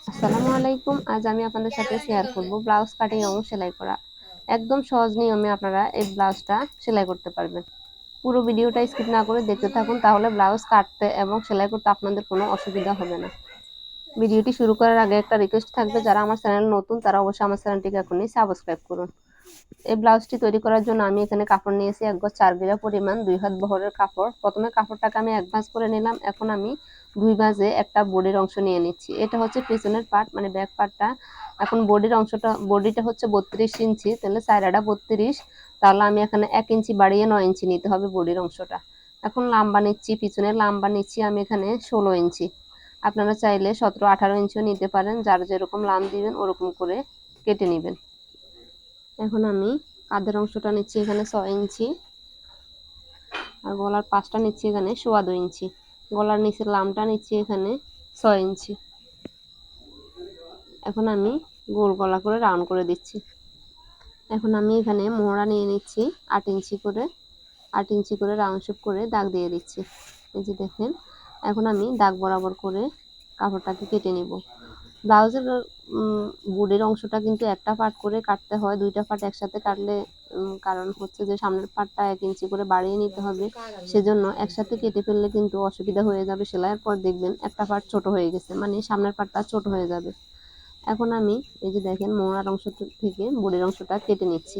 আসসালামু আলাইকুম। আজ আমি আপনাদের সাথে শেয়ার করব ব্লাউজ কাটিং এবং সেলাই করা। একদম সহজ নিয়মে আপনারা এই ব্লাউজটা সেলাই করতে পারবেন। পুরো ভিডিওটা স্কিপ না করে দেখতে থাকুন, তাহলে ব্লাউজ কাটতে এবং সেলাই করতে আপনাদের কোনো অসুবিধা হবে না। ভিডিওটি শুরু করার আগে একটা রিকোয়েস্ট থাকবে, যারা আমার চ্যানেল নতুন তারা অবশ্যই আমার চ্যানেলটিকে এখনই সাবস্ক্রাইব করুন। এই ব্লাউজটি তৈরি করার জন্য আমি এখানে কাপড় নিয়েছি ১ গজ ৪ বিঘা পরিমাণ ২ হাত বহরের কাপড়। প্রথমে কাপড়টাকে আমি ১ ভাঁজ করে নিলাম। এখন আমি ২ ভাঁজে একটা বডির অংশ নিয়ে নিচ্ছি। এটা হচ্ছে পেছনের পার্ট, মানে ব্যাক পার্টটা। এখন বডিটা হচ্ছে ৩২ ইঞ্চি, তাহলে সাইডাটা ৩২, তাহলে আমি এখানে ১ ইঞ্চি বাড়িয়ে ৯ ইঞ্চি নিতে হবে বডির অংশটা। এখন লাম্বা নিচ্ছি, পিছনের লাম্বা নিচ্ছি আমি এখানে ১৬ ইঞ্চি। আপনারা চাইলে ১৭-১৮ ইঞ্চিও নিতে পারেন, যার যেরকম লাম দিবেন ওরকম করে কেটে নেবেন। এখন আমি কাঁধের অংশটা নিচ্ছি এখানে ৬ ইঞ্চি, আর গলার পাশটা নিচ্ছি এখানে ২.৫ ইঞ্চি। গলার নিচের লামটা নিচ্ছি এখানে ৬ ইঞ্চি। এখন আমি গোল গলা করে রাউন্ড করে দিচ্ছি। এখন আমি এখানে মোহরা নিয়ে নিচ্ছি ৮ ইঞ্চি করে, ৮ ইঞ্চি করে রাউন্ড শেপ করে দাগ দিয়ে দিচ্ছি। এই যে দেখেন, এখন আমি দাগ বরাবর করে কাপড়টাকে কেটে নিব। ব্লাউজের বডির অংশটা কিন্তু একটা পার্ট করে কাটতে হয়, ২টা পার্ট একসাথে কাটলে কারণ হচ্ছে যে সামনের পার্টটা ১ ইঞ্চি করে বাড়িয়ে নিতে হবে। সেজন্য একসাথে কেটে ফেললে কিন্তু অসুবিধা হয়ে যাবে। সেলাইয়ের পর দেখবেন একটা পার্ট ছোট হয়ে গেছে, মানে সামনের পার্টটা ছোট হয়ে যাবে। এখন আমি এই যে দেখেন মোহরার অংশ থেকে বডির অংশটা কেটে নিচ্ছি।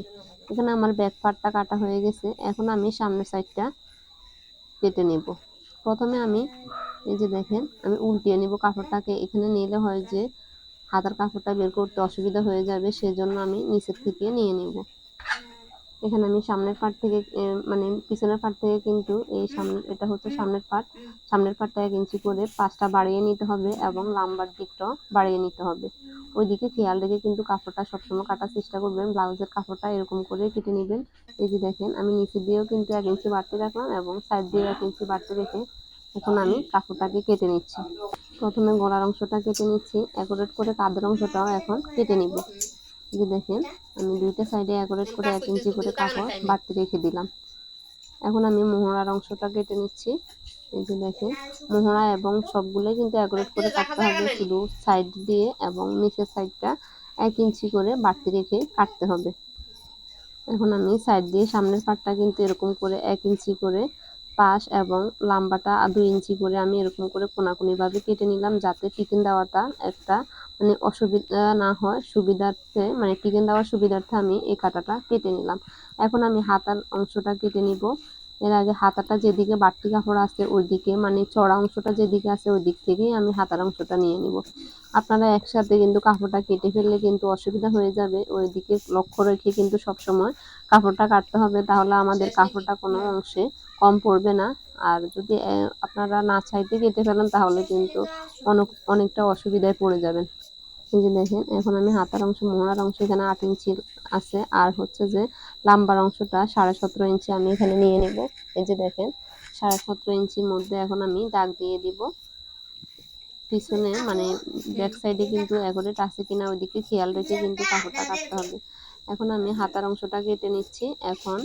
এখানে আমার ব্যাক পার্টটা কাটা হয়ে গেছে। এখন আমি সামনের সাইডটা কেটে নেব। প্রথমে আমি এই যে দেখেন আমি উল্টিয়ে নেব কাপড়টাকে। এখানে নিলে হয় যে হাতার কাপড়টা বের করতে অসুবিধা হয়ে যাবে, সেজন্য আমি নিচের থেকে নিয়ে নেব। এখানে আমি সামনের পার্ট থেকে মানে পিছনের পার্ট থেকে কিন্তু এই সামনে এটা হচ্ছে সামনের পার্ট। সামনের পার্টটা ১ ইঞ্চি করে পাশটা বাড়িয়ে নিতে হবে এবং লাম্বার দিকটাও বাড়িয়ে নিতে হবে। ওইদিকে খেয়াল রেখে কিন্তু কাপড়টা সবসময় কাটার চেষ্টা করবেন। ব্লাউজের কাপড়টা এরকম করে কেটে নেবেন। এই যে দেখেন আমি নিচে দিয়েও কিন্তু ১ ইঞ্চি বাড়তি রাখলাম এবং সাইড দিয়েও ১ ইঞ্চি বাড়তি রেখে এখন আমি কাপড়টাকে কেটে নিচ্ছি। প্রথমে গলার অংশটা কেটে নিচ্ছি, অ্যাকুরেট করে কাঁধের অংশটাও এখন কেটে নিব। এই যে দেখেন আমি ২টা সাইডে অ্যাকুরেট করে ১ ইঞ্চি করে কাপড় বাড়তি রেখে দিলাম। এখন আমি মোহরার অংশটা কেটে নিচ্ছি। এই যে দেখেন মোহরা এবং সবগুলোই কিন্তু অ্যাকুরেট করে কাটতে হবে, শুধু সাইড দিয়ে এবং নিচের সাইডটা ১ ইঞ্চি করে বাড়তি রেখে কাটতে হবে। এখন আমি সাইড দিয়ে সামনের পার্টটা কিন্তু এরকম করে ১ ইঞ্চি করে পাশ এবং লাম্বাটা ২ ইঞ্চি করে আমি এরকম করে কোনাকুনিভাবে কেটে নিলাম, যাতে টিকেন দেওয়াটা একটা মানে অসুবিধা না হয়, সুবিধার্থে মানে টিকেন দেওয়ার সুবিধার্থে আমি এই কাটাটা কেটে নিলাম। এখন আমি হাতার অংশটা কেটে নিব। এর আগে হাতাটা যেদিকে বাড়তি কাপড় আছে ওইদিকে, মানে চড়া অংশটা যেদিকে আছে ওই দিক থেকেই আমি হাতার অংশটা নিয়ে নিব। আপনারা একসাথে কিন্তু কাপড়টা কেটে ফেললে কিন্তু অসুবিধা হয়ে যাবে। ওইদিকে লক্ষ্য রেখে কিন্তু সবসময় কাপড়টা কাটতে হবে, তাহলে আমাদের কাপড়টা কোনো অংশে কম পড়বে না। আর যদি আপনারা না চাইতে কেটে ফেলেন তাহলে কিন্তু অনেকটা অসুবিধায় পড়ে যাবেন। এই যে দেখেন এখন আমি হাতার অংশ মোহরার অংশ এখানে ৮ ইঞ্চি আছে, আর হচ্ছে যে লাম্বার অংশটা ১৭.৫ ইঞ্চি আমি এখানে নিয়ে নিব। এই যে দেখেন ১৭.৫ ইঞ্চির মধ্যে এখন আমি দাগ দিয়ে দিব। পিছনে মানে ব্যাক সাইডে কিন্তু অ্যাকুরেট আছে কিনা ওইদিকে খেয়াল রেখে কিন্তু কাপড়টা কাটতে হবে। এখন আমি হাতার অংশটা কেটে নিচ্ছি। এখন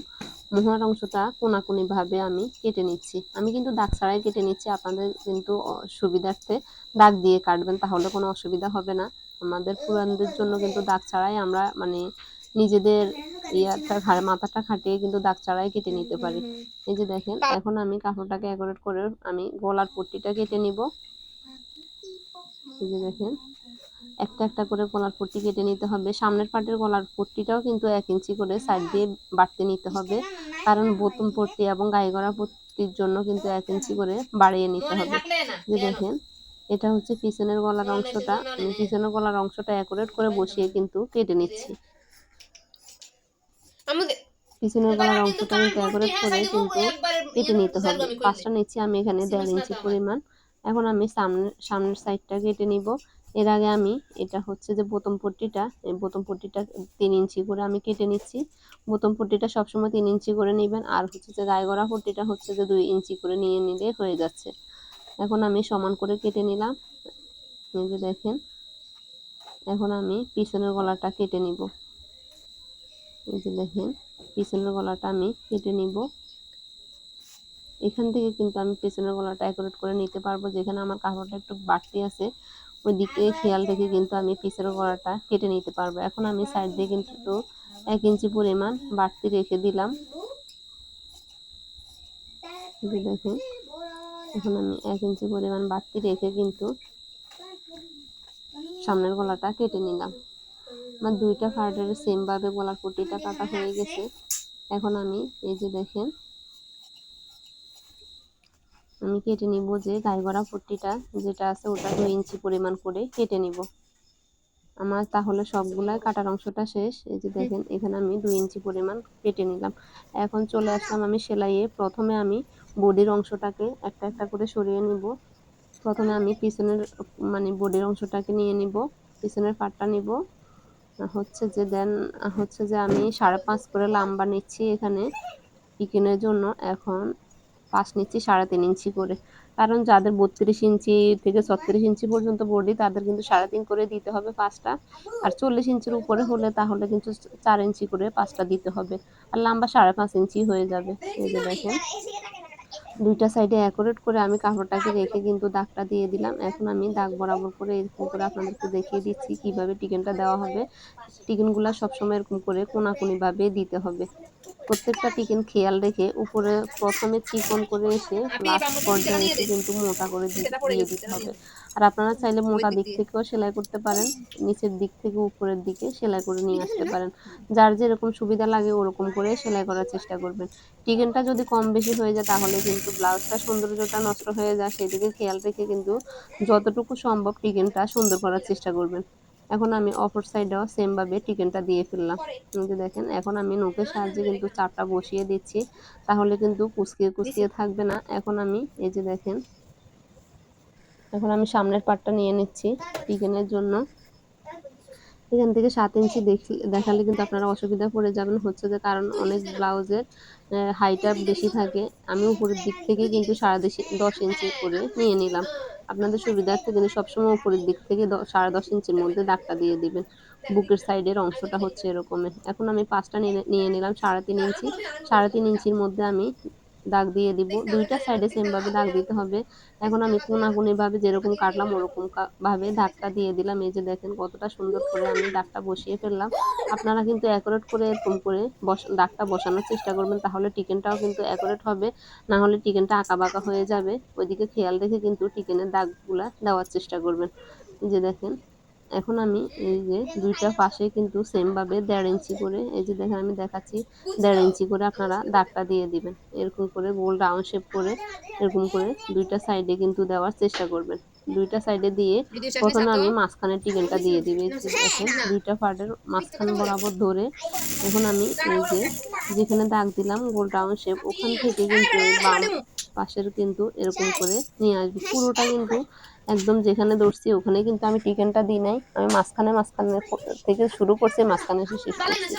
মোহরার অংশটা কোনাকুনিভাবে আমি কেটে নিচ্ছি। আমি কিন্তু দাগ ছাড়াই কেটে নিচ্ছি, আপনাদের কিন্তু সুবিধার্থে দাগ দিয়ে কাটবেন, তাহলে কোনো অসুবিধা হবে না। আমাদের পুরানদের জন্য কিন্তু দাগ ছাড়াই আমরা মানে নিজেদের মাথাটা খাটিয়ে কিন্তু দাগ ছাড়াই কেটে নিতে পারি। এই যে দেখেন এখন আমি কাপড়টাকে অ্যাকুরেট করে আমি গলার পট্টিটা কেটে নিব। এই যে দেখেন একটা একটা করে গলার পট্টি কেটে নিতে হবে। সামনের পাটের গলার পট্টিটাও কিন্তু ১ ইঞ্চি করে সাইড দিয়ে বাড়তি নিতে হবে, কারণ বোতাম পট্টি এবং গায়ে গড়া পট্টির জন্য কিন্তু ১ ইঞ্চি করে বাড়িয়ে নিতে হবে। যে দেখেন এটা হচ্ছে পিছনের গলার অংশটা, আমি পিছনের গলার অংশটা অ্যাকুরেট করে বসিয়ে কিন্তু কেটে নিচ্ছি। পিছনের গলার অংশটা কিন্তু অ্যাকুরেট করে কিন্তু কেটে নিতে হবে। পাশটা নিচ্ছি আমি এখানে ১.৫ ইঞ্চি পরিমাণ। এখন আমি সামনের সাইডটা কেটে নিব। এর আগে আমি এটা হচ্ছে যে বোতাম পট্টিটা, এই বোতাম পট্টিটা ৩ ইঞ্চি করে আমি কেটে নিচ্ছি। বোতাম পট্টিটা সবসময় ৩ ইঞ্চি করে নেবেন, আর হচ্ছে যে গায়ে গড়া পট্টিটা হচ্ছে যে ২ ইঞ্চি করে নিয়ে নিলে হয়ে যাচ্ছে। এখন আমি সমান করে কেটে নিলাম। এই যে দেখেন এখন আমি পিছনের গলাটা কেটে নিব। এই যে দেখেন পিছনের গলাটা আমি কেটে নিব। এখান থেকে কিন্তু আমি পেছনের গলাটা অ্যাকুরেট করে নিতে পারবো। যেখানে আমার কাপড়টা একটু বাড়তি আছে ওইদিকে খেয়াল রেখে কিন্তু আমি পিসের গলাটা কেটে নিতে পারবো। এখন আমি সাইড দিয়ে কিন্তু 1 ইঞ্চি পরিমাণ বাড়তি রেখে দিলাম। দেখুন এখন আমি 1 ইঞ্চি পরিমাণ বাড়তি রেখে কিন্তু সামনের গলাটা কেটে নিলাম। আমার দুইটা পার্টের সেম ভাবে গলার পট্টিটা কাটা হয়ে গেছে। এখন আমি এই যে দেখেন আমি কেটে নিব যে গায়ে গড়া পট্টিটা যেটা আছে ওটা 2 ইঞ্চি পরিমাণ করে কেটে নিব। আমার তাহলে সবগুলাই কাটার অংশটা শেষ। এই যে দেখেন এখানে আমি 2 ইঞ্চি পরিমাণ কেটে নিলাম। এখন চলে আসলাম আমি সেলাইয়ে। প্রথমে আমি বডির অংশটাকে একটা একটা করে সরিয়ে নিব। প্রথমে আমি পিছনের মানে বডির অংশটাকে নিয়ে নিব, পিছনের পাটটা নিব। হচ্ছে যে আমি 5.5 করে লম্বা নিচ্ছি এখানে চিকেনের জন্য। এখন 5 নিচ্ছি 3.5 ইঞ্চি করে। কারণ যাদের 32 ইঞ্চি থেকে 36 ইঞ্চি পর্যন্ত বডি তাদের কিন্তু 3.5 করে দিতে হবে পাঁচটা। আর 40 ইঞ্চির উপরে হলে তাহলে কিন্তু 4 ইঞ্চি করে পাঁচটা দিতে হবে। আর লম্বা 5.5 ইঞ্চি হয়ে যাবে। এই যে দেখেন দুইটা সাইডে অ্যাকুরেট করে আমি কাপড়টাকে রেখে কিন্তু দাগটা দিয়ে দিলাম। এখন আমি দাগ বরাবর করে এরকম করে আপনাদেরকে দেখিয়ে দিচ্ছি কিভাবে টিকেনটা দেওয়া হবে। টিকেনগুলা সবসময় এরকম করে কোনাকুনি ভাবে দিতে হবে। প্রত্যেকটা টিকেন খেয়াল রেখে উপরে প্রথমে চিকন করে এসে লাস্ট পর্যায়ে এসে কিন্তু মোটা করে দিয়ে দিতে হবে। আর আপনারা চাইলে মোটা দিক থেকেও সেলাই করতে পারেন, নিচের দিক থেকে উপরের দিকে সেলাই করে নিয়ে আসতে পারেন। যার যেরকম সুবিধা লাগে ওরকম করে সেলাই করার চেষ্টা করবেন। টিকেনটা যদি কম বেশি হয়ে যায় তাহলে কিন্তু ব্লাউজটা সৌন্দর্যটা নষ্ট হয়ে যায়, সেদিকে খেয়াল রেখে কিন্তু যতটুকু সম্ভব টিকেনটা সুন্দর করার চেষ্টা করবেন। এখন আমি অপর সাইডেও সেম ভাবে টিকেনটা দিয়ে ফেললাম। এই যে দেখেন এখন আমি নখের সাহায্যে কিন্তু চাপটা বসিয়ে দিচ্ছি, তাহলে কিন্তু কুচকিয়ে কুচকিয়ে থাকবে না। এখন আমি এই যে দেখেন এখন আমি সামনের পাটটা নিয়ে নিচ্ছি টিকেনের জন্য। এখান থেকে 7 ইঞ্চি দেখালে কিন্তু আপনারা অসুবিধা পড়ে যাবেন। হচ্ছে যে কারণ অনেক ব্লাউজের হাইটটা বেশি থাকে। আমি উপরের দিক থেকে কিন্তু 10.5 ইঞ্চি করে নিয়ে নিলাম। আপনাদের সুবিধার্থে কিন্তু সবসময় উপরের দিক থেকে 10.5 ইঞ্চির মধ্যে দাগটা দিয়ে দিবেন। বুকের সাইডের অংশটা হচ্ছে এরকমের। এখন আমি পাঁচটা নিয়ে নিলাম 3.5 ইঞ্চি। 3.5 ইঞ্চির মধ্যে আমি দাগ দিয়ে দিব। দুইটা সাইডে সেম ভাবে দাগ দিতে হবে। এখন আমি কোনাকুনি ভাবে যেরকম কাটলাম ওরকম ভাবে দাগটা দিয়ে দিলাম। এই যে দেখেন কতটা সুন্দর করে আমি দাগটা বসিয়ে ফেললাম। আপনারা কিন্তু অ্যাকুরেট করে এরকম করে দাগটা বসানোর চেষ্টা করবেন, তাহলে টিকেনটাও কিন্তু অ্যাকুরেট হবে। না হলে টিকেনটা আঁকাবাঁকা হয়ে যাবে। ওইদিকে খেয়াল রেখে কিন্তু টিকেনের দাগগুলা দেওয়ার চেষ্টা করবেন। এই যে দেখেন এখন আমি এই যে দুইটা পাশে কিন্তু সেম ভাবে 1.5 ইঞ্চি করে, এই যে দেখেন আমি দেখাচ্ছি 1.5 ইঞ্চি করে আপনারা দাগটা দিয়ে দিবেন। এরকম করে গোল রাউন্ড শেপ করে এরকম করে দুইটা সাইডে কিন্তু দেওয়ার চেষ্টা করবেন। দুইটা সাইডে দিয়ে প্রথমে আমি মাঝখানের টিকেনটা দিয়ে দিই। এই যে দেখেন দুইটা পার্টের মাঝখান বরাবর ধরে এখন আমি এই যে যেখানে দাগ দিলাম গোল রাউন্ড শেপ ওখান থেকে কিন্তু এই বাম পাশের কিন্তু এরকম করে নিয়ে আসবি। পুরোটা কিন্তু একদম যেখানে ধরছি ওখানে কিন্তু আমি টিকেনটা দিই নাই। আমি মাঝখানে থেকে শুরু করছি, মাঝখানে এসে শেষ করছি।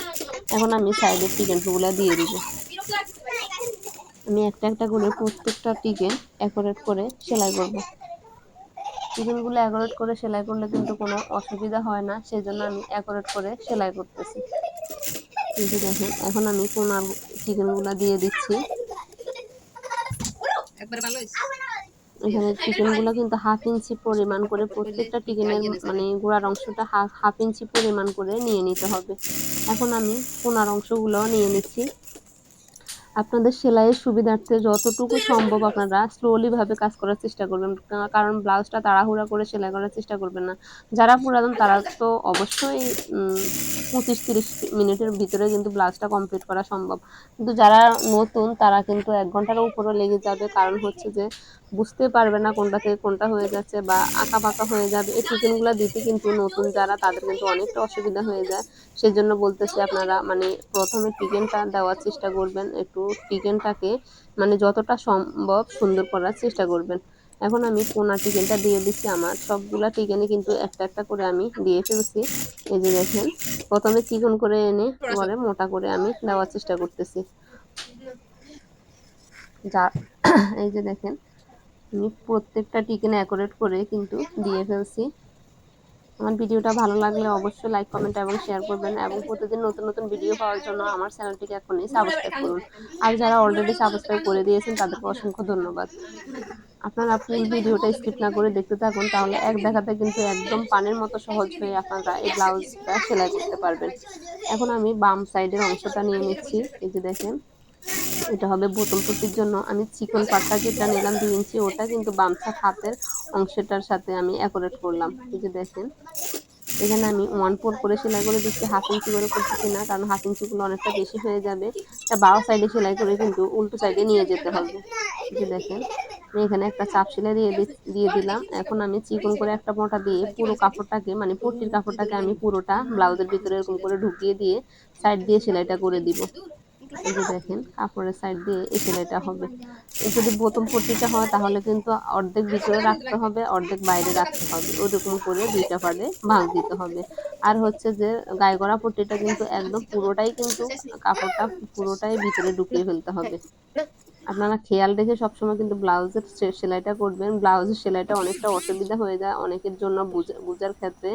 এখন আমি সাইডের টিকেনগুলো দিয়ে দিব। আমি একটা একটা করে প্রত্যেকটা টিকেন অ্যাকুরেট করে সেলাই করব। টিকেনগুলো অ্যাকুরেট করে সেলাই করলে কিন্তু কোনো অসুবিধা হয় না, সেজন্য আমি অ্যাকুরেট করে সেলাই করতেছি। কিন্তু দেখেন এখন আমি কোনার টিকেনগুলো দিয়ে দিচ্ছি। এখানে চিকেনগুলো কিন্তু 1/2 ইঞ্চি পরিমাণ করে প্রত্যেকটা চিকেনের মানে গোড়ার অংশটা হাফ ইঞ্চি পরিমাণ করে নিয়ে নিতে হবে। এখন আমি কোনার অংশগুলো নিয়ে নিচ্ছি। আপনাদের সেলাইয়ের সুবিধার্থে যতটুকু সম্ভব আপনারা স্লোলি ভাবে কাজ করার চেষ্টা করবেন, কারণ ব্লাউজটা তাড়াহুড়া করে সেলাই করার চেষ্টা করবেন না। যারা পুরাতন তারা তো অবশ্যই 25-30 মিনিটের ভিতরে কিন্তু ব্লাউজটা কমপ্লিট করা সম্ভব। কিন্তু যারা নতুন তারা কিন্তু 1 ঘন্টার উপরও লেগে যাবে, কারণ হচ্ছে যে বুঝতে পারবে না কোনটা থেকে কোনটা হয়ে যাচ্ছে বা আঁকাবাঁকা হয়ে যাবে। এই টিকেনগুলো দিতে কিন্তু নতুন যারা তাদের কিন্তু অনেকটা অসুবিধা হয়ে যায়। সেজন্য বলতেছি আপনারা মানে প্রথমে টিকেনটা দেওয়ার চেষ্টা করবেন, একটু টিকেনটাকে মানে যতটা সম্ভব সুন্দর করার চেষ্টা করবেন। এখন আমি কোনা টিকেনটা দিয়ে দিচ্ছি। আমার সবগুলা টিকেনে কিন্তু একটা একটা করে আমি দিয়ে ফেলছি। এই যে দেখেন প্রথমে চিকন করে এনে পরে মোটা করে আমি দেওয়ার চেষ্টা করতেছি। যা এই যে দেখেন আমি প্রত্যেকটা টিকেন অ্যাকুরেট করে কিন্তু দিয়ে ফেলছি। আমার ভিডিওটা ভালো লাগলে অবশ্যই লাইক, কমেন্ট এবং শেয়ার করবেন এবং প্রতিদিন নতুন নতুন ভিডিও পাওয়ার জন্য আমার চ্যানেলটিকে এখনই সাবস্ক্রাইব করুন। আর যারা অলরেডি সাবস্ক্রাইব করে দিয়েছেন তাদেরকে অসংখ্য ধন্যবাদ। আপনারা ফুল ভিডিওটা স্কিপ না করে দেখতে থাকুন, তাহলে এক দেখাতে কিন্তু একদম পানির মতো সহজ হয়ে আপনারা এই ব্লাউজটা সেলাই করতে পারবেন। এখন আমি বাম সাইডের অংশটা নিয়ে নিচ্ছি। এই যে দেখেন, এটা হবে বোতাম পট্টির জন্য আমি চিকন পাটটা যেটা নিলাম 2 ইঞ্চি, ওটা কিন্তু বাম হাতের অংশটার সাথে আমি অ্যাকুরেট করলাম। এই যে দেখেন, এখানে আমি 1/4 করে সেলাই করে দিচ্ছি, 1/2 ইঞ্চি করে করতেছি না, কারণ 1/2 ইঞ্চিগুলো অনেকটা বেশি হয়ে যাবে। এটা বাও সাইডে সেলাই করে কিন্তু উল্টো সাইডে নিয়ে যেতে হবে। এই যে দেখেন, আমি এখানে একটা চাপ সেলাই দিয়ে দিলাম। এখন আমি চিকন করে একটা মোটা দিয়ে পুরো কাপড়টাকে, মানে পট্টির কাপড়টাকে আমি পুরোটা ব্লাউজের ভিতরে এরকম করে ঢুকিয়ে দিয়ে সাইড দিয়ে সেলাইটা করে দিব। এই যে দেখেন, কাপড়ের সাইড দিয়ে এই সেলাইটা হবে। যদি বোতাম পট্টিটা হয় তাহলে কিন্তু অর্ধেক ভিতরে রাখতে হবে, অর্ধেক বাইরে রাখতে হবে, ওরকম করে দুইটা পার্টে ভাঁজ দিতে হবে। আর হচ্ছে যে গায়ে গড়া পট্টিটা কিন্তু একদম পুরোটাই কিন্তু কাপড়টা পুরোটাই ভিতরে ঢুকিয়ে ফেলতে হবে। আপনারা খেয়াল রেখে সবসময় কিন্তু ব্লাউজের সেলাইটা করবেন। ব্লাউজের সেলাইটা অনেকটা অসুবিধা হয়ে যায় অনেকের জন্য বুঝার ক্ষেত্রে।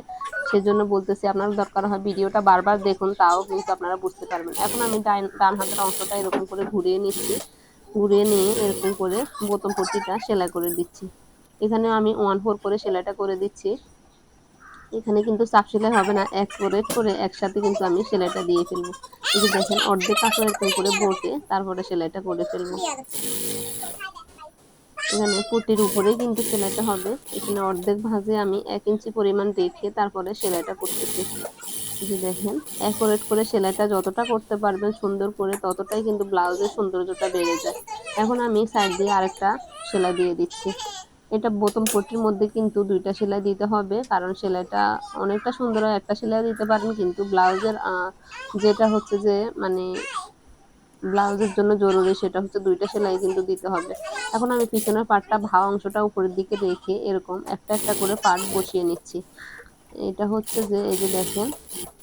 সেজন্য বলতেছি, আপনার দরকার হয় ভিডিওটা বারবার দেখুন, তাও কিন্তু আপনারা বুঝতে পারবেন। এখন আমি ডান হাতের অংশটা এরকম করে ঘুরিয়ে নিচ্ছি। ঘুরিয়ে নিয়ে এরকম করে বোতাম পট্টিটা সেলাই করে দিচ্ছি। এখানে আমি 1/4 করে সেলাইটা করে দিচ্ছি। এখানে কিন্তু চাপ সেলাই হবে না, অ্যাকুরেট করে একসাথে কিন্তু আমি সেলাইটা দিয়ে ফেলবো। এই যে দেখেন, অর্ধেক কাপড় এরকম করে বসে তারপরে সেলাইটা করে ফেলবো। এখানে পট্টির উপরেই কিন্তু সেলাইটা হবে। এখানে অর্ধেক ভাঁজে আমি 1 ইঞ্চি পরিমাণ রেখে তারপরে সেলাইটা করতেছি। এই যে দেখেন, অ্যাকুরেট করে সেলাইটা যতটা করতে পারবেন সুন্দর করে, ততটাই কিন্তু ব্লাউজের সৌন্দর্যটা বেড়ে যায়। এখন আমি সাইড দিয়ে আরেকটা সেলাই দিয়ে দিচ্ছি। এটা বোতাম পট্টির মধ্যে কিন্তু 2টা সেলাই দিতে হবে, কারণ সেলাইটা অনেকটা সুন্দর হয়। একটা সেলাই দিতে পারেন, কিন্তু ব্লাউজের যেটা হচ্ছে যে মানে ব্লাউজের জন্য জরুরি সেটা হচ্ছে 2টা সেলাই কিন্তু দিতে হবে। এখন আমি পিছনের পার্টটা ভাও অংশটা উপরের দিকে রেখে এরকম একটা একটা করে পার্ট বসিয়ে নিচ্ছি। এটা হচ্ছে যে এই যে দেখেন,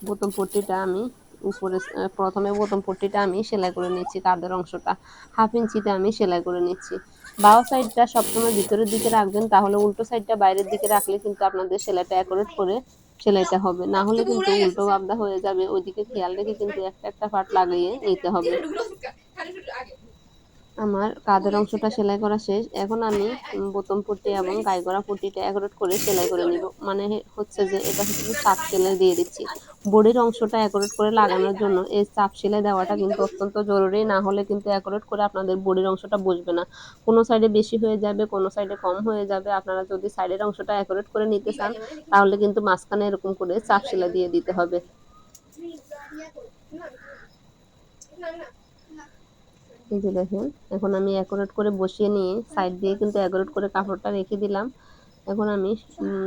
বোতাম পট্টিটা আমি উপরে প্রথমে বোতাম পট্টিটা আমি সেলাই করে নিচ্ছি, কাঁধের অংশটা 1/2 ইঞ্চিতে আমি সেলাই করে নিচ্ছি। বাও সাইডটা সবসময় ভিতরের দিকে রাখবেন, তাহলে উল্টো সাইডটা বাইরের দিকে রাখলে কিন্তু আপনাদের সেলাইটা অ্যাকুরেট করে সেলাইটা হবে। না হলে কিন্তু উল্টো বাবদা হয়ে যাবে, ওইদিকে খেয়াল রেখে কিন্তু একটা একটা পার্ট লাগিয়ে নিতে হবে। আমার কাঁধের অংশটা সেলাই করা শেষ। এখন আমি বোতাম পট্টি এবং গায়ে গড়া পট্টিটা অ্যাকুরেট করে সেলাই করে নিব। মানে হচ্ছে যে এটা হচ্ছে যে চাপ সেলাই দিয়ে দিচ্ছি। বডির অংশটা অ্যাকুরেট করে লাগানোর জন্য এই চাপ সেলাই দেওয়াটা কিন্তু অত্যন্ত জরুরি। না হলে কিন্তু অ্যাকুরেট করে আপনাদের বডির অংশটা বসবে না। কোনো সাইডে বেশি হয়ে যাবে, কোনো সাইডে কম হয়ে যাবে। আপনারা যদি সাইডের অংশটা অ্যাকুরেট করে নিতে চান, তাহলে কিন্তু মাঝখানে এরকম করে চাপ সেলাই দিয়ে দিতে হবে। এই যে দেখেন, এখন আমি অ্যাকুরেট করে বসিয়ে নিয়ে সাইড দিয়ে কিন্তু অ্যাকুরেট করে কাপড়টা রেখে দিলাম। এখন আমি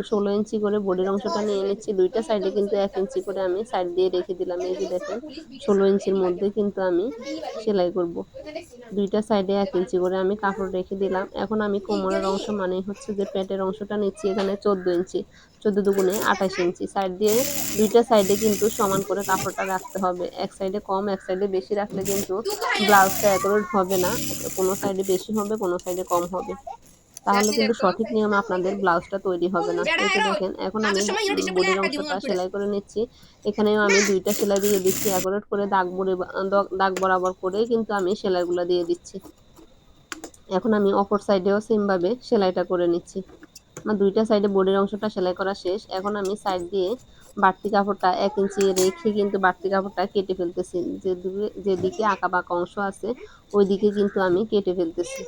16 ইঞ্চি করে বডির অংশটা নিয়ে নিচ্ছি। 2টা সাইডে কিন্তু 1 ইঞ্চি করে আমি সাইড দিয়ে রেখে দিলাম। এই যে দেখেন, 16 ইঞ্চির মধ্যে কিন্তু আমি সেলাই করব। 2টা সাইডে 1 ইঞ্চি করে আমি কাপড় রেখে দিলাম। এখন আমি কোমরের অংশ, মানে হচ্ছে যে পেটের অংশটা নিচ্ছি এখানে 14 ইঞ্চি। 14 দুগুণে 28 ইঞ্চি। সাইড দিয়ে 2টা সাইডে কিন্তু সমান করে কাপড়টা রাখতে হবে। এক সাইডে কম, এক সাইডে বেশি রাখলে কিন্তু ব্লাউজটা অ্যাকুরেট হবে না। কোনো সাইডে বেশি হবে, কোনো সাইডে কম হবে। তাহলে কিন্তু সঠিক নিয়মে আপনাদের ব্লাউজটা তৈরি হবে না। এই যে দেখেন, এখন আমি বডির অংশটা সেলাই করে নিচ্ছি। এখানেও আমি 2টা সেলাই দিয়ে দিচ্ছি, অ্যাকুরেট করে দাগ বরাবর করেই কিন্তু আমি সেলাইগুলো দিয়ে দিচ্ছি। এখন আমি অপর সাইডেও সেম ভাবে সেলাইটা করে নিচ্ছি। আমার 2টা সাইডে বডির অংশটা সেলাই করা শেষ। এখন আমি সাইড দিয়ে বাড়তি কাপড়টা 1 ইঞ্চি রেখে কিন্তু বাড়তি কাপড়টা কেটে ফেলতেছি। যেদিকে আঁকা বাঁকা অংশ আছে ওই দিকে কিন্তু আমি কেটে ফেলতেছি।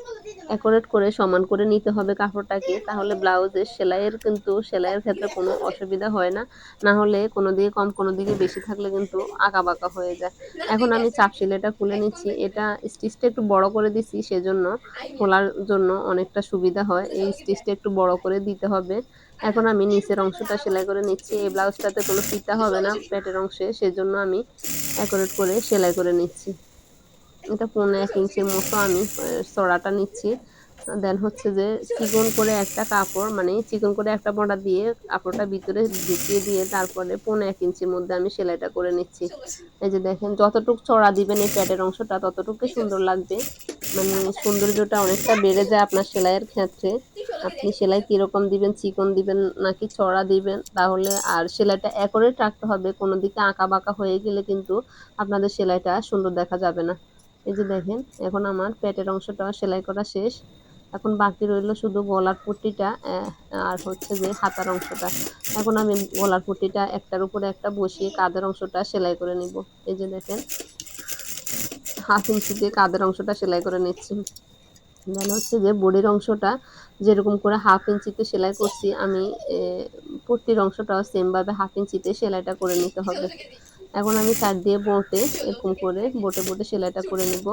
অ্যাকুরেট করে সমান করে নিতে হবে কাপড়টাকে, তাহলে ব্লাউজের সেলাইয়ের ক্ষেত্রে কোনো অসুবিধা হয় না। না হলে কোনো দিকে কম, কোনো দিকে বেশি থাকলে কিন্তু আঁকা বাঁকা হয়ে যায়। এখন আমি চাপ সেলাইটা খুলে নিচ্ছি। এটা স্টিচটা একটু বড় করে দিচ্ছি, সেজন্য খোলার জন্য অনেকটা সুবিধা হয়। এই স্টিচটা একটু বড় করে দিতে হবে। এখন আমি নিচের অংশটা সেলাই করে নিচ্ছি। এই ব্লাউজটাতে কোনো ফিতা হবে না পেটের অংশে, সেজন্য আমি অ্যাকুরেট করে সেলাই করে নিচ্ছি। এটা 1.5 ইঞ্চির মতো আমি চড়াটা নিচ্ছি। দেন হচ্ছে যে চিকন করে একটা কাপড়, মানে চিকন করে একটা মোড়া দিয়ে কাপড়টা ভিতরে ঢুকিয়ে দিয়ে তারপরে 1.5 ইঞ্চির মধ্যে আমি সেলাইটা করে নিচ্ছি। এই যে দেখেন, যতটুকু চড়া দিবেন এই প্যাডের অংশটা ততটুকুই সুন্দর লাগবে। মানে সৌন্দর্যটা অনেকটা বেড়ে যায় আপনার সেলাইয়ের ক্ষেত্রে। আপনি সেলাই কিরকম দিবেন, চিকন দিবেন নাকি চড়া দিবেন, তাহলে আর সেলাইটা অ্যাকুরেট রাখতে হবে। কোনো দিকে আঁকা বাঁকা হয়ে গেলে কিন্তু আপনাদের সেলাইটা সুন্দর দেখা যাবে না। এই যে দেখেন, এখন আমার পেটের অংশটা সেলাই করা শেষ। এখন বাকি রইল শুধু গলার পট্টিটা আর হচ্ছে যে হাতার অংশটা। এখন আমি গলার পট্টিটা একটার উপরে একটা বসিয়ে কাঁধের অংশটা সেলাই করে নিব। এই যে দেখেন, 1/2 ইঞ্চি দিয়ে কাঁধের অংশটা সেলাই করে নিচ্ছি। দেন হচ্ছে যে বডির অংশটা যেরকম করে 1/2 ইঞ্চিতে সেলাই করছি, আমি পট্টির অংশটাও সেমভাবে 1/2 ইঞ্চিতে সেলাইটা করে নিতে হবে। এখন আমি সাইড দিয়ে বোটে এরকম করে বোটে সেলাইটা করে নিব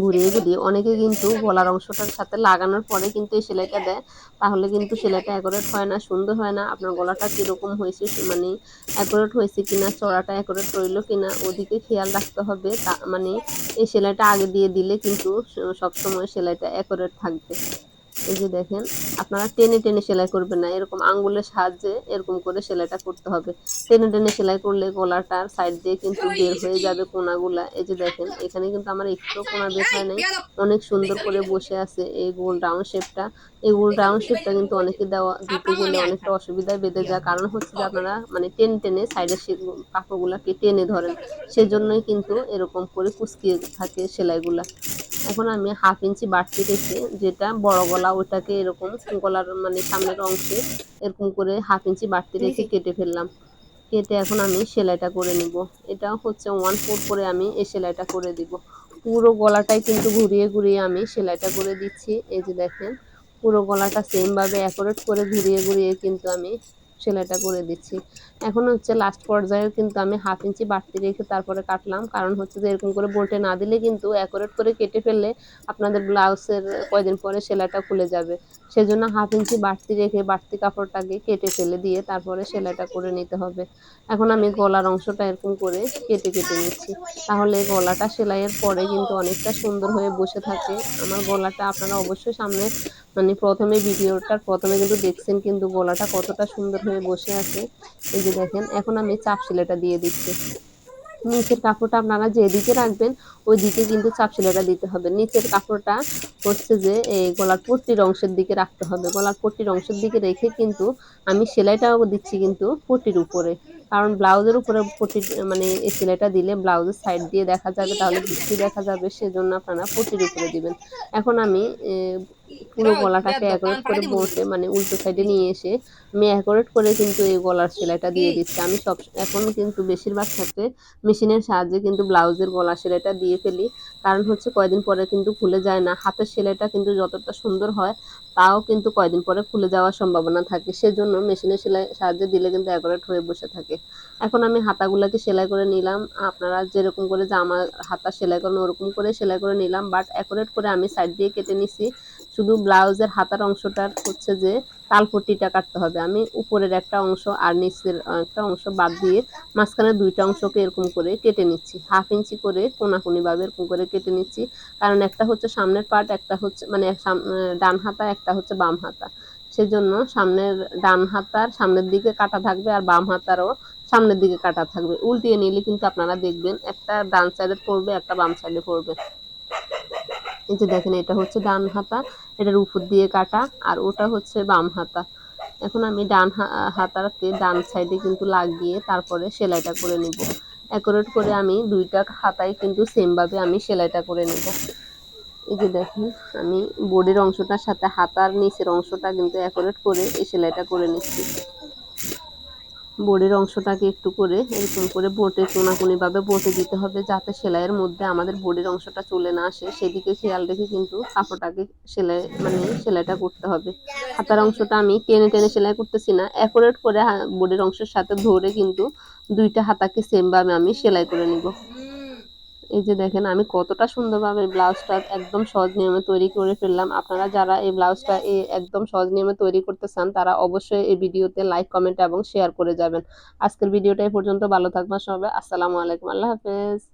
ঘুরিয়ে ঘুরিয়ে। অনেকে কিন্তু গলার অংশটার সাথে লাগানোর পরে কিন্তু এই সেলাইটা দেয়, তাহলে কিন্তু সেলাইটা অ্যাকুরেট হয় না, সুন্দর হয় না। আপনার গলাটা কীরকম হয়েছে, মানে অ্যাকুরেট হয়েছে কিনা, চড়াটা অ্যাকুরেট রইলো কিনা, ওদিকে খেয়াল রাখতে হবে। তা মানে এই সেলাইটা আগে দিয়ে দিলে কিন্তু সবসময় সেলাইটা অ্যাকুরেট থাকবে। এই যে দেখেন, আপনারা টেনে টেনে সেলাই করবেন না, এরকম আঙ্গুলের সাহায্যে এরকম করে সেলাইটা করতে হবে। টেনে টেনে সেলাই করলে গলাটার সাইড দিয়ে কিন্তু বের হয়ে যাবে কোনাগুলা। এই যে দেখেন, এখানে কিন্তু আমার একটুও কোনা বের হয় নাই, অনেক সুন্দর করে বসে আছে এই গোল রাউন্ড শেপটা। এই গোল রাউন্ড শেপটা কিন্তু অনেকে দিতে গেলে অনেকটা অসুবিধায় বেঁধে যায়, কারণ হচ্ছে যে আপনারা মানে টেনে টেনে সাইডের কাপড়গুলাকে টেনে ধরেন, সেজন্যই কিন্তু এরকম করে কুঁচকিয়ে থাকে সেলাইগুলা। এখন আমি 1/2 ইঞ্চি বাড়তি রেখে, যেটা বড় গলা ওটাকে এরকম গলার মানে সামনের অংশে এরকম করে 1/2 ইঞ্চি বাড়তি রেখে কেটে ফেললাম। কেটে এখন আমি সেলাইটা করে নিব। এটা হচ্ছে 1/4 করে আমি এই সেলাইটা করে দিব। পুরো গলাটাই কিন্তু ঘুরিয়ে ঘুরিয়ে আমি সেলাইটা করে দিচ্ছি। এই যে দেখেন, পুরো গলাটা সেমভাবে অ্যাকুরেট করে ঘুরিয়ে ঘুরিয়ে কিন্তু আমি সেলাইটা করে দিচ্ছি। এখন হচ্ছে লাস্ট পর্যায়ে কিন্তু আমি 1/2 ইঞ্চি বাড়তি রেখে তারপরে কাটলাম, কারণ হচ্ছে যে এরকম করে বোল্টে না দিলে কিন্তু অ্যাকুরেট করে কেটে ফেললে আপনাদের ব্লাউজের কয়দিন পরে সেলাইটা খুলে যাবে। সেজন্য 1/2 ইঞ্চি বাড়তি রেখে বাড়তি কাপড়টাকে কেটে ফেলে দিয়ে তারপরে সেলাইটা করে নিতে হবে। এখন আমি গলার অংশটা এরকম করে কেটে কেটে নিচ্ছি, তাহলে গলাটা সেলাইয়ের পরে কিন্তু অনেকটা সুন্দর হয়ে বসে থাকে। আমার গলাটা আপনারা অবশ্যই সামনে মানে প্রথমে ভিডিওটার প্রথমে কিন্তু দেখছেন কিন্তু গলাটা কতটা সুন্দর হয়ে বসে আছে। এই যে দেখেন, এখন আমি চাপ সেলাইটা দিয়ে দিচ্ছি। নিচের কাপড়টা আপনারা যেদিকে রাখবেন ওই দিকে কিন্তু চাপ সেলাইটা দিতে হবে। নিচের কাপড়টা হচ্ছে যে এই গলার পট্টির অংশের দিকে রাখতে হবে। গলার পট্টির অংশের দিকে রেখে কিন্তু আমি সেলাইটাও দিচ্ছি কিন্তু পট্টির উপরে, কারণ ব্লাউজের উপরে পট্টি মানে এই সেলাইটা দিলে ব্লাউজের সাইড দিয়ে দেখা যাবে, তাহলে বিশ্রী দেখা যাবে, সেজন্য আপনারা পট্টির উপরে দিবেন। এখন আমি পুরো গলাটাকে অ্যাকুরেট করে বসে মানে উল্টো সাইডে নিয়ে এসে আমি অ্যাকুরেট করে কিন্তু এই গলার সেলাইটা দিয়ে দিচ্ছি। আমি এখন কিন্তু বেশিরভাগ ক্ষেত্রে মেশিনের সাহায্যে কিন্তু ব্লাউজের গলা সেলাইটা দিয়ে ফেলি, কারণ হচ্ছে কয়দিন পরে কিন্তু খুলে যায় না। হাতের সেলাইটা কিন্তু যতটা সুন্দর হয় তাও কিন্তু কয়দিন পরে খুলে যাওয়ার সম্ভাবনা থাকে, সেজন্য মেশিনের সেলাই সাহায্যে দিলে কিন্তু অ্যাকুরেট হয়ে বসে থাকে। এখন আমি হাতাগুলোকে সেলাই করে নিলাম, আপনারা যেরকম করে জামা হাতা সেলাই করেন ওরকম করে সেলাই করে নিলাম, বাট অ্যাকুরেট করে আমি সাইড দিয়ে কেটে নিছি। শুধু ব্লাউজের হাতার অংশটার হচ্ছে যে তালপট্টিটা কাটতে হবে। আমি উপরের একটা অংশ আর নিচের একটা অংশ বাদ দিয়ে মাঝখানে দুইটা অংশকে এরকম করে কেটে নিচ্ছি, 1/2 ইঞ্চি করে কোনাকুনিভাবে এরকম করে কেটে নিচ্ছি, কারণ একটা হচ্ছে সামনের পার্ট, একটা হচ্ছে মানে ডান হাতা, একটা হচ্ছে বাম হাতা। সেজন্য সামনের ডান হাতার সামনের দিকে কাটা থাকবে আর বাম হাতারও সামনের দিকে কাটা থাকবে। উল্টিয়ে নিলে কিন্তু আপনারা দেখবেন একটা ডান সাইডে পড়বে, একটা বাম সাইডে পড়বে। এই যে দেখেন, এটা হচ্ছে ডান হাতা, এটার উপর দিয়ে কাটা, আর ওটা হচ্ছে বাম হাতা। এখন আমি ডান হাতাকে ডান সাইডে কিন্তু লাগিয়ে তারপরে সেলাইটা করে নিব। অ্যাকুরেট করে আমি দুইটা হাতায় কিন্তু সেমভাবে আমি সেলাইটা করে নিব। এই যে দেখেন, আমি বডির অংশটার সাথে হাতার নিচের অংশটা কিন্তু অ্যাকুরেট করে এই সেলাইটা করে নিচ্ছি। বডির অংশটাকে একটু করে এরকম করে বোটে কোনাকুনিভাবে বোটে দিতে হবে, যাতে সেলাইয়ের মধ্যে আমাদের বডির অংশটা চলে না আসে, সেদিকে খেয়াল রেখে কিন্তু কাপড়টাকে সেলাইটা করতে হবে। হাতার অংশটা আমি টেনে টেনে সেলাই করতেছি না, অ্যাকুরেট করে বডির অংশের সাথে ধরে কিন্তু দুইটা হাতাকে সেমভাবে আমি সেলাই করে নিব। এই যে দেখেন, আমি কতটা সুন্দরভাবে ব্লাউজটা একদম সহজ নিয়মে তৈরি করে ফেললাম। আপনারা যারা এই ব্লাউজটা একদম সহজ নিয়মে তৈরি করতে চান তারা অবশ্যই এই ভিডিওতে লাইক, কমেন্ট এবং শেয়ার করে যাবেন। আজকের ভিডিওটা এই পর্যন্ত। ভালো থাকবেন সবাই। আসসালামু আলাইকুম। আল্লাহ হাফেজ।